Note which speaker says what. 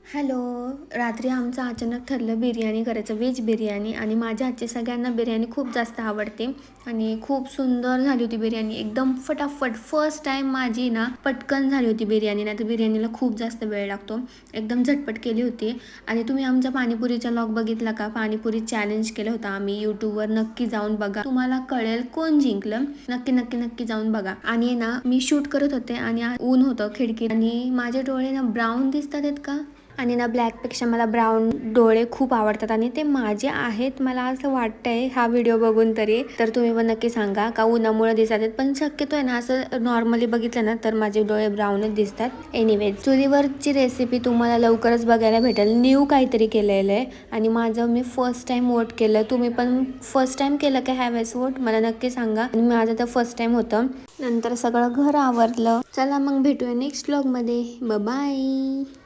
Speaker 1: Hello. रात्री आमचं अचानक ठरलं बिर्याणी करायचं, व्हेज बिर्याणी. आणि माझ्या हातची सगळ्यांना बिर्याणी खूप जास्त आवडते आणि खूप सुंदर झाली होती बिर्याणी, एकदम फटाफट. फर्स्ट टाईम माझी ना पटकन झाली होती बिर्याणी, नाही तर बिर्याणीला खूप जास्त वेळ लागतो. एकदम झटपट केली होती. आणि तुम्ही आमच्या पाणीपुरीचा व्लॉग बघितला का? पाणीपुरी चॅलेंज केलं होतं आम्ही यूट्यूबवर, नक्की जाऊन बघा, तुम्हाला कळेल कोण जिंकलं. नक्की नक्की नक्की जाऊन बघा. आणि ना मी शूट करत होते आणि ऊन होतं खिडकीत आणि माझे डोळे ना ब्राऊन दिसतात आहेत का? आणि ना ब्लॅकपेक्षा मला ब्राऊन डोळे खूप आवडतात आणि ते माझे आहेत, मला असं वाटतंय हा व्हिडिओ बघून तरी. तर तुम्ही पण नक्की सांगा का उन्हामुळे दिसत आहेत, पण शक्यतो आहे ना असं नॉर्मली बघितलं ना तर माझे डोळे ब्राऊनच दिसतात. एनिवेज, चुलीवरची रेसिपी तुम्हाला लवकरच बघायला भेटेल. न्यू काहीतरी केलेलं आहे आणि माझं मी फर्स्ट टाइम वोट केलं. तुम्ही पण फर्स्ट टाइम केलं का ह्यावेळेस वोट? मला नक्की सांगा. आणि माझं तर फर्स्ट टाइम होतं. नंतर सगळं घर आवरलं. चला मग भेटूया नेक्स्ट व्लॉगमध्ये. बाय.